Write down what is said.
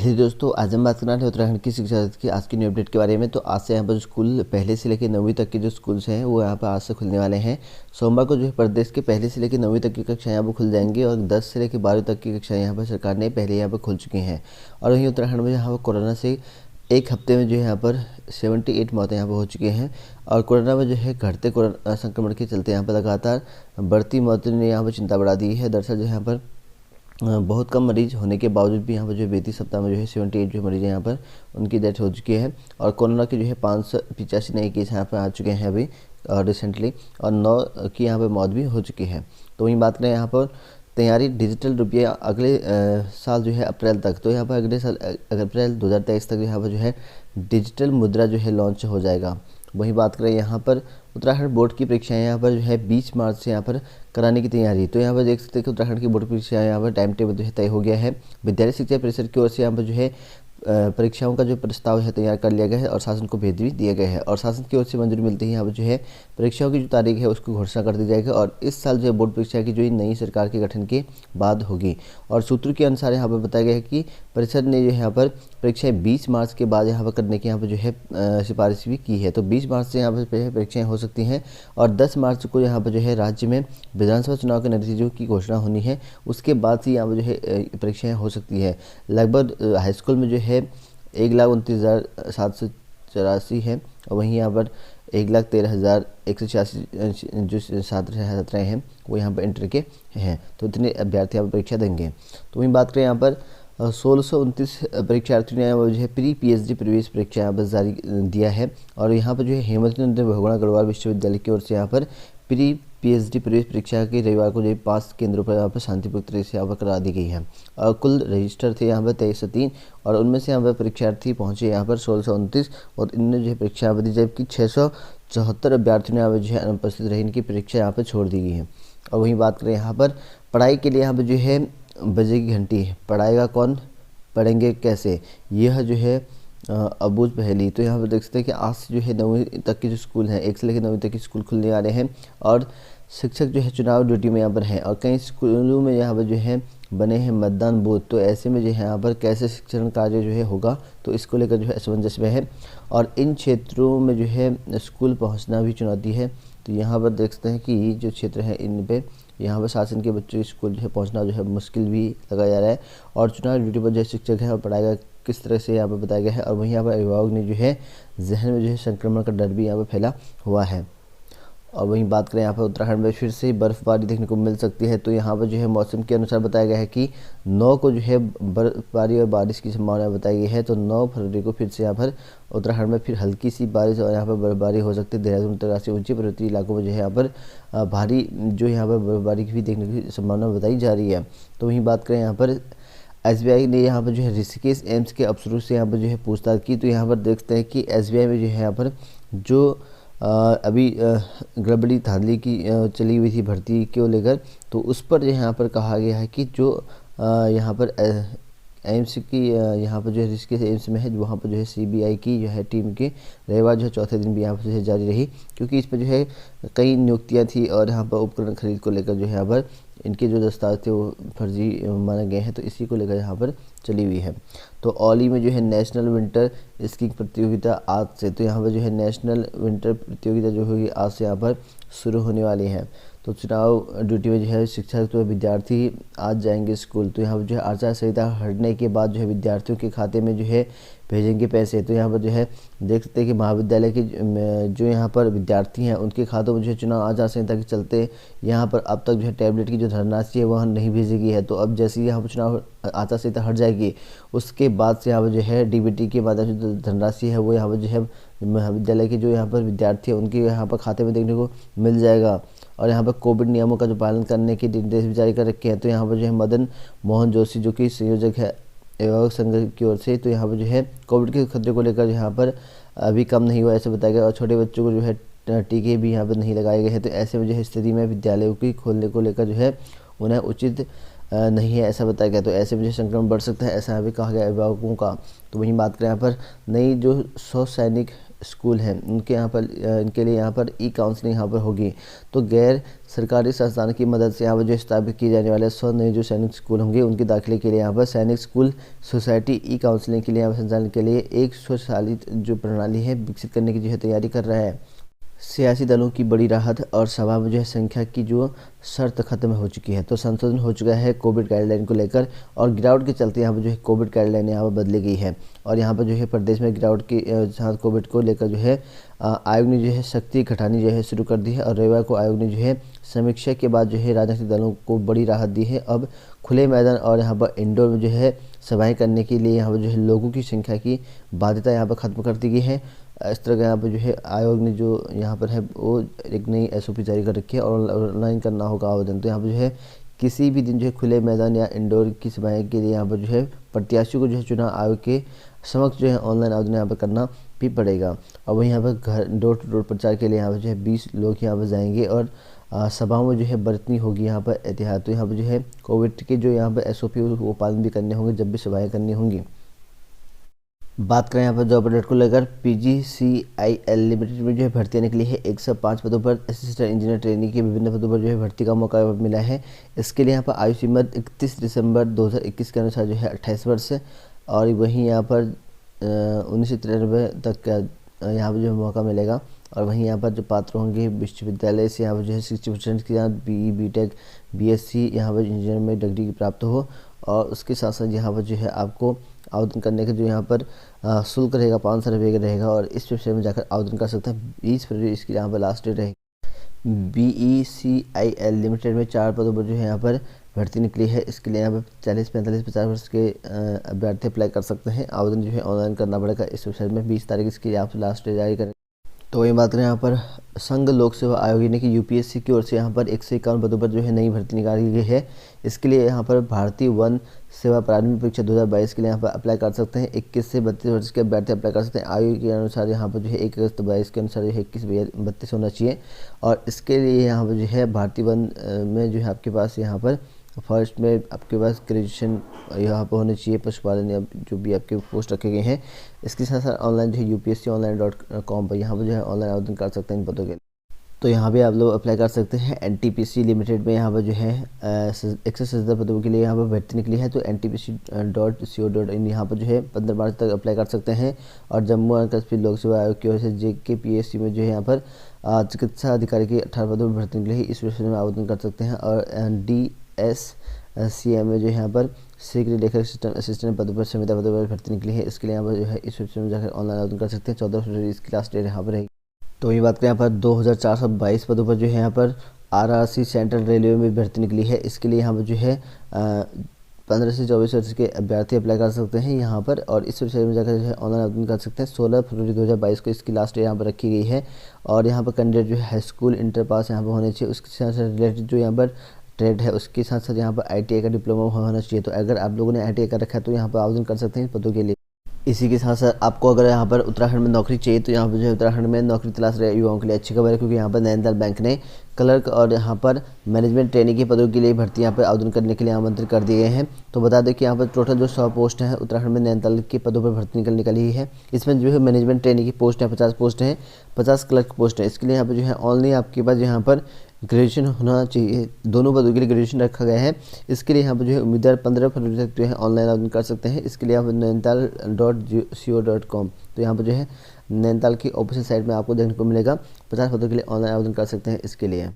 Hello दोस्तों, आज हम बात करना है उत्तराखंड की शिक्षा की आज की न्यू अपडेट के बारे में। तो आज से यहाँ पर स्कूल पहले से लेकर 9वीं तक के जो स्कूल्स हैं वो यहाँ पर आज से खुलने वाले हैं। सोमवार को जो है प्रदेश के पहले से लेकर 9वीं तक की कक्षाएं यहाँ पर खुल जाएंगी और 10 से लेकर 12वीं तक की कक्षाएं यहाँ पर सरकार ने पहले यहाँ पर खुल चुकी हैं। और वहीं उत्तराखंड में यहाँ पर कोरोना से एक हफ्ते में जो है यहाँ पर 78 मौतें यहाँ पर हो चुकी हैं। और कोरोना में जो है घटते कोरोना संक्रमण के चलते यहाँ पर लगातार बढ़ती मौतों ने यहाँ पर चिंता बढ़ा दी है। दरअसल जो है यहाँ पर बहुत कम मरीज होने के बावजूद भी यहाँ पर जो 32 सप्ताह में जो है 78 जो मरीज हैं यहाँ पर उनकी डेथ हो चुकी है। और कोरोना के जो है 585 नए केस यहाँ पर आ चुके हैं अभी रिसेंटली, और 9 की यहाँ पर मौत भी हो चुकी है। तो वहीं बात करें यहाँ पर तैयारी डिजिटल रुपया अगले साल जो है अप्रैल तक, तो यहाँ पर अगले साल अप्रैल 2023 तक यहाँ पर जो है डिजिटल मुद्रा जो है लॉन्च हो जाएगा। वहीं बात करें यहाँ पर उत्तराखंड बोर्ड की परीक्षाएं यहाँ पर जो है 20 मार्च से यहाँ पर कराने की तैयारी। तो यहाँ पर देख सकते हैं कि उत्तराखंड की बोर्ड परीक्षाएं यहाँ पर टाइम टेबल जो है तय हो गया है। विद्यालय शिक्षा परिषद की ओर से यहाँ पर जो है परीक्षाओं का जो प्रस्ताव है तैयार कर लिया गया है और शासन को भेज भी दिया गया है। और शासन की ओर से मंजूरी मिलते ही यहाँ पर जो है परीक्षाओं की जो तारीख है उसकी घोषणा कर दी जाएगी। और इस साल जो है बोर्ड परीक्षा की जो नई सरकार के गठन के बाद होगी। और सूत्रों के अनुसार यहाँ पर बताया गया है कि परिषद ने जो यहाँ पर परीक्षाएं 20 मार्च के बाद यहाँ पर करने की यहाँ पर जो है सिफारिश भी की है। तो 20 मार्च से यहाँ पर परीक्षाएं हो सकती हैं और 10 मार्च को यहाँ पर जो है राज्य में विधानसभा चुनाव के नतीजों की घोषणा होनी है। उसके बाद से यहाँ पर जो है परीक्षाएं हो सकती है। लगभग हाई स्कूल में जो है 1,29,784 है और वहीं यहाँ पर 1,13,186 जो छात्र हैं वो यहाँ पर इंटर के हैं। तो इतने अभ्यर्थी यहाँ पर परीक्षा देंगे। तो वहीं बात करें यहाँ पर 1629 परीक्षार्थियों ने जो है प्री पीएचडी प्रवेश परीक्षा यहाँ पर जारी दिया है। और यहाँ पर जो है हेमंत नंदन भगवान गढ़वाल विश्वविद्यालय की ओर से यहाँ पर प्री पीएचडी प्रवेश परीक्षा की रविवार को जो 5 केंद्रों पर यहाँ पर शांतिपूर्ण तरीके से यहाँ पर करा दी गई है। और कुल रजिस्टर थे यहाँ पर 2303 और उनमें से यहाँ पर परीक्षार्थी पहुँचे यहाँ पर 1629 और इनने जो है परीक्षा दी, जबकि 674 अभ्यर्थियों ने यहाँ पर जो है अनुपस्थित रहे, इनकी परीक्षा यहाँ पर छोड़ दी गई है। और वहीं बात करें यहाँ पर पढ़ाई के लिए यहाँ पर जो है बजेगी घंटी, पढ़ाएगा कौन, पढ़ेंगे कैसे, यह जो है अबूझ पहेली। तो यहाँ पर देख सकते हैं कि आज से जो है 9वीं तक के जो स्कूल हैं, 1 से लेकर 9वीं तक के स्कूल खुलने वाले हैं और शिक्षक जो है चुनाव ड्यूटी में यहाँ पर हैं। और कई स्कूलों में यहाँ पर जो है बने हैं मतदान बूथ। तो ऐसे में जो है यहाँ पर कैसे शिक्षण कार्य जो है होगा, तो इसको लेकर जो है असमंजस में है। और इन क्षेत्रों में जो है स्कूल पहुँचना भी चुनौती है। तो यहाँ पर देख सकते हैं कि जो क्षेत्र है इन पे यहाँ पर शासन के बच्चों के स्कूल जो है पहुँचना जो है मुश्किल भी लगाया जा रहा है। और चुनाव ड्यूटी पर जो शिक्षक है और पढ़ाएगा किस तरह से यहाँ पर बताया गया है। और वहीं यहाँ पर अभिभावक ने जो है जहन में जो है संक्रमण का डर भी यहाँ पर फैला हुआ है। और वहीं बात करें यहाँ पर उत्तराखंड में फिर से बर्फबारी देखने को मिल सकती है। तो यहाँ पर जो है मौसम के अनुसार बताया गया है कि 9 को जो है बर्फबारी और बारिश की संभावना बताई गई है। तो 9 फरवरी को फिर से यहाँ पर उत्तराखंड में फिर हल्की सी बारिश और यहाँ पर बर्फबारी हो सकती है। देहरादून उत्तरकाशी ऊंची पर्वतीय इलाकों में जो है यहाँ पर भारी जो यहाँ पर बर्फबारी की भी देखने की संभावना बताई जा रही है। तो वहीं बात करें यहाँ पर एसबीआई ने यहाँ पर जो है ऋषिकेश एम्स के अफसरों से यहाँ पर जो है पूछताछ की। तो यहाँ पर देखते हैं कि एसबीआई में जो है यहाँ पर जो अभी गड़बड़ी धांधली की चली हुई थी भर्ती को लेकर, तो उस पर जो यहाँ पर कहा गया है कि जो यहाँ पर एम्स की यहाँ पर जो है ऋषिकेश एम्स में है, वहाँ पर जो है सीबीआई की जो है टीम के रविवार जो है चौथे दिन भी यहाँ पर जो है जारी रही, क्योंकि इस पर जो है कई नियुक्तियाँ थी और यहाँ पर उपकरण खरीद को लेकर जो है यहाँ पर इनके जो दस्तावेज थे वो फर्जी माने गए हैं। तो इसी को लेकर यहाँ पर चली हुई है। तो औली में जो है नेशनल विंटर स्कीइंग प्रतियोगिता आज से, तो यहाँ पर जो है नेशनल विंटर प्रतियोगिता जो होगी आज से यहाँ पर शुरू होने वाली है। तो चुनाव ड्यूटी में जो है शिक्षक तो विद्यार्थी आज जाएंगे स्कूल। तो यहाँ पर जो है आचार संहिता हटने के बाद जो है विद्यार्थियों के खाते में जो है भेजेंगे पैसे। तो यहाँ पर जो है देख सकते हैं कि महाविद्यालय के जो यहाँ पर विद्यार्थी हैं उनके खातों में जो है चुनाव आचार संहिता के चलते यहाँ पर अब तक जो है टैबलेट की जो धनराशि है वह नहीं भेजी गई है। तो अब जैसे ही यहाँ पर चुनाव आचार संहिता हट जाएगी उसके बाद से यहाँ पर जो है डीबीटी के माध्यम से जो धनराशि है वो यहाँ पर जो है महाविद्यालय के जो यहाँ पर विद्यार्थी है उनके यहाँ पर खाते में देखने को मिल जाएगा। और यहाँ पर कोविड नियमों का जो पालन करने के निर्देश भी जारी कर रखे हैं। तो यहाँ पर जो है मदन मोहन जोशी जो कि संयोजक है अभिभावक संघ की ओर से, तो यहाँ पर जो है कोविड के खतरे को लेकर यहाँ पर अभी कम नहीं हुआ ऐसे बताया गया। और छोटे बच्चों को जो है टीके भी यहाँ पर नहीं लगाए गए हैं। तो ऐसे में जो है स्थिति में विद्यालयों की खोलने को लेकर जो है उन्हें उचित नहीं है ऐसा बताया गया। तो ऐसे में जो संक्रमण बढ़ सकता है ऐसा भी कहा गया अभिभावकों का। तो वहीं बात करें यहाँ पर नई जो 100 सैनिक स्कूल हैं उनके यहाँ पर इनके लिए यहाँ पर ई काउंसलिंग यहाँ पर होगी। तो गैर सरकारी संस्थान की मदद से यहाँ पर जो स्थापित किए जाने वाले 100 नए जो सैनिक स्कूल होंगे उनके दाखिले के लिए यहाँ पर सैनिक स्कूल सोसाइटी ई काउंसलिंग के लिए यहाँ पर संचालन के लिए एक स्वचालित जो प्रणाली है विकसित करने की जो है तैयारी कर रहा है। सियासी दलों की बड़ी राहत और सभा में जो है संख्या की जो शर्त खत्म हो चुकी है। तो संशोधन हो चुका है कोविड गाइडलाइन को लेकर और गिरावट के चलते यहाँ पर जो है कोविड गाइडलाइन यहाँ पर बदली गई है और यहाँ पर जो है प्रदेश में गिरावट के साथ कोविड को लेकर जो है आयोग ने जो है सख्ती घटानी जो है शुरू कर दी है और रविवार को आयोग ने जो है समीक्षा के बाद जो है राजनीतिक दलों को बड़ी राहत दी है। अब खुले मैदान और यहाँ पर इंडोर में जो है सभाएं करने के लिए यहाँ पर जो है लोगों की संख्या की बाध्यता यहाँ पर ख़त्म कर दी गई है। इस तरह का यहाँ पर जो है आयोग ने जो यहाँ पर है वो एक नई SOP जारी कर रखी है और ऑनलाइन करना होगा आवेदन। तो यहाँ पर जो है किसी भी दिन जो है खुले मैदान या इंडोर की सभाएं के लिए यहाँ पर जो है प्रत्याशियों को जो है चुनाव आयोग के समक्ष जो है ऑनलाइन आवेदन यहाँ पर करना भी पड़ेगा। और वहीं यहाँ पर घर डोर टू डोर प्रचार के लिए यहाँ पर जो है 20 लोग यहाँ पर जाएंगे और सभाओं में जो है बरतनी होगी यहाँ पर एहतियात। तो यहाँ पर जो है कोविड के जो यहाँ पर SOP वो पालन भी करने होंगे जब भी सभाएँ करनी होंगी। बात करें यहाँ पर जॉब अपडेट को लेकर PGCIL लिमिटेड में जो है भर्ती निकली है 105 पदों पर असिस्टेंट इंजीनियर ट्रेनिंग के विभिन्न पदों पर जो है भर्ती का मौका मिला है। इसके लिए यहाँ पर आयु सीमा 31 दिसंबर 2021 के अनुसार जो है 28 वर्ष और वहीं यहाँ पर 1993 तक का यहाँ पर जो है मौका मिलेगा। और वहीं यहाँ पर जो पात्र होंगे विश्वविद्यालय से यहाँ पर जो है 60% के साथ BE BTech BSc यहाँ पर इंजीनियर में डिग्री प्राप्त हो और उसके साथ साथ यहाँ पर जो है आपको आवेदन करने का जो यहाँ पर शुल्क रहेगा 500 रुपये का रहेगा और इस वेबसाइट में जाकर आवेदन कर सकते हैं। 20 फरवरी इसकी यहाँ पर लास्ट डेट रहेगी। BECIL लिमिटेड में 4 पदों पर जो है यहाँ पर भर्ती निकली है। इसके लिए यहाँ पर 40, 45, 50 वर्ष के अभ्यर्थी अप्लाई कर सकते हैं। आवेदन जो है ऑनलाइन करना पड़ेगा इस वेबसाइट में। 20 तारीख इसकी यहाँ पर लास्ट डेट जारी करें। तो वही बात करें यहाँ पर संघ लोक सेवा आयोग यानी कि UPSC की ओर से यहाँ पर 151 पदों पर जो है नई भर्ती निकाली गई है। इसके लिए यहाँ पर भारतीय वन सेवा प्रारंभिक परीक्षा 2022 के लिए यहाँ पर अप्लाई कर सकते हैं। 21 से 32 वर्ष के अभ्यर्थी अप्लाई कर सकते हैं। आयु के अनुसार यहाँ पर जो है 1 अगस्त 22 के अनुसार जो है 21-32 होना चाहिए और इसके लिए यहाँ पर जो है भारतीय वन में जो है आपके पास यहाँ पर फर्स्ट में आपके पास ग्रेजुएशन यहाँ पर होनी चाहिए। पशुपालन या जो भी आपके पोस्ट रखे गए हैं इसके साथ साथ ऑनलाइन जो है UPSConline.com पर यहाँ पर जो है ऑनलाइन आवेदन कर सकते हैं इन पदों के लिए। तो यहाँ भी आप लोग अप्लाई कर सकते हैं। NTPC लिमिटेड में यहाँ पर जो है 170 पदों के लिए यहाँ पर भर्ती निकली है। तो NTPC.co.in यहाँ पर जो है 15 मार्च तक अप्लाई कर सकते हैं। और जम्मू एंड कश्मीर लोक सेवा आयोग की ओर से JKPSC में जो है यहाँ पर चिकित्सा अधिकारी की 18 पदों पर भर्ती निकली है। इस वेबसाइट में आवेदन कर सकते हैं। और DSCM में जो है यहाँ पर शीघ्र लेखक असिस्टेंट पदों पर संविदा पदों पर भर्ती निकली है। इसके लिए यहाँ पर जो है इस वेबसाइट में जाकर ऑनलाइन आवेदन कर सकते हैं। 14 फरवरी इसकी लास्ट डेट यहाँ पर रहेगी। तो ये बात करें यहाँ पर 2422 पदों पर जो है यहाँ पर RRC सेंट्रल रेलवे में भर्ती निकली है। इसके लिए यहाँ पर जो है 15 से 24 वर्ष के अभ्यर्थी अप्लाई कर सकते हैं यहाँ पर और इस वेबसाइट में जाकर जो है ऑनलाइन आवेदन कर सकते हैं। 16 फरवरी 2022 को इसकी लास्ट डेट यहाँ पर रखी गई है। और यहाँ पर कैंडिडेट जो है हाई स्कूल इंटर पास यहाँ पर होने चाहिए। उसके साथ साथ रिलेटेड जो यहाँ पर ट्रेड है उसके साथ साथ यहाँ पर ITI का डिप्लोमा होना चाहिए। तो अगर आप लोगों ने ITI कर रखा है तो यहाँ पर आवेदन कर सकते हैं पदों के लिए। इसी के साथ साथ आपको अगर यहाँ पर उत्तराखंड में नौकरी चाहिए तो यहाँ पर जो है उत्तराखंड में नौकरी तलाश रहे युवाओं के लिए अच्छी खबर है, क्योंकि यहाँ पर नैनीताल बैंक ने क्लर्क और यहाँ पर मैनेजमेंट ट्रेनिंग के पदों के लिए भर्ती यहाँ पर आवेदन करने के लिए आमंत्रित कर दिए गए हैं। तो बता दें कि यहाँ पर टोटल जो 100 पोस्ट हैं उत्तराखंड में नैनीताल के पदों पर भर्ती निकली है। इसमें जो है मैनेजमेंट ट्रेनिंग की पोस्ट है 50 पोस्ट हैं, 50 क्लर्क पोस्ट है। इसके लिए यहाँ पर जो है ऑनली आपके पास यहाँ पर ग्रेजुएशन होना चाहिए। दोनों पदों के लिए ग्रेजुएशन रखा गया है। इसके लिए यहाँ पर जो है उम्मीदवार 15 फरवरी तक जो है ऑनलाइन आवेदन कर सकते हैं। इसके लिए आप nainital.co.com तो यहाँ पर जो है नैनीताल की ऑफिशियल साइट में आपको देखने को मिलेगा। 50 पदों के लिए ऑनलाइन आवेदन कर सकते हैं इसके लिए।